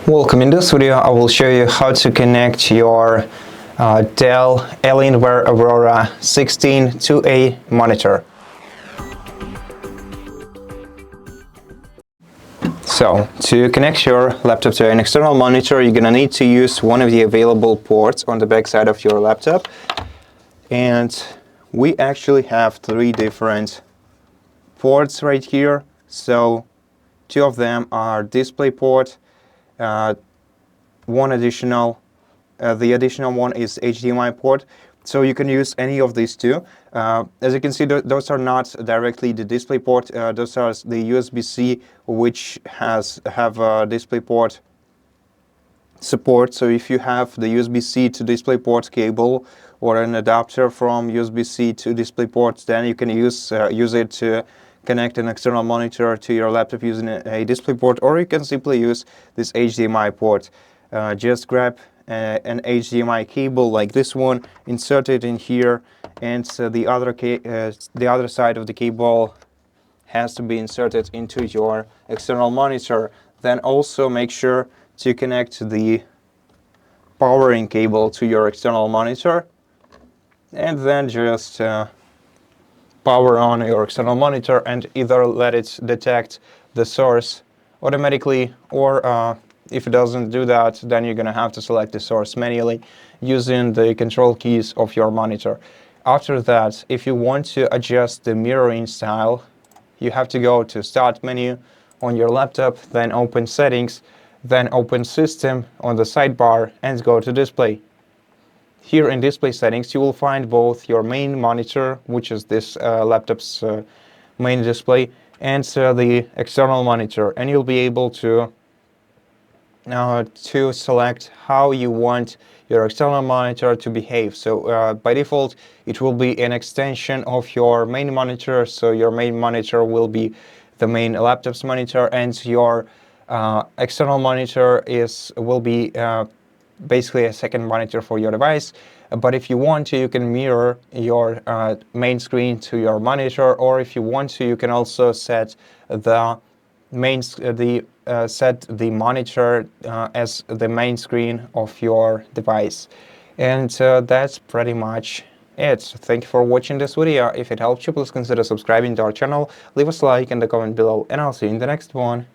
Welcome. In this video I will show you how to connect your Dell Alienware Aurora 16 to a monitor. So to connect your laptop to an external monitor, you're gonna need to use one of the available ports on the back side of your laptop, and we actually have three different ports right here. So two of them are DisplayPort, the additional one is HDMI port. So you can use any of these two. As you can see, those are not directly the DisplayPort. Those are the USB-C, which have DisplayPort support. So if you have the USB-C to DisplayPort cable or an adapter from USB-C to DisplayPort, then you can use it to connect an external monitor to your laptop using a DisplayPort, or you can simply use this HDMI port. Just grab an HDMI cable like this one, insert it in here, and the other side of the cable has to be inserted into your external monitor. Then also make sure to connect the powering cable to your external monitor, and then just power on your external monitor and either let it detect the source automatically, or if it doesn't do that, then you're gonna have to select the source manually using the control keys of your monitor. After that, if you want to adjust the mirroring style, you have to go to Start menu on your laptop, then open Settings, then open System on the sidebar and go to Display. Here in Display Settings, you will find both your main monitor, which is this laptop's main display, and the external monitor, and you'll be able to select how you want your external monitor to behave. So by default, it will be an extension of your main monitor. So your main monitor will be the main laptop's monitor, and your external monitor will be basically a second monitor for your device. But if you want to, you can mirror your main screen to your monitor, or if you want to, you can also set the monitor as the main screen of your device. And that's pretty much it. Thank you for watching this video. If it helped you, please consider subscribing to our channel, leave us a like and a comment below, and I'll see you in the next one.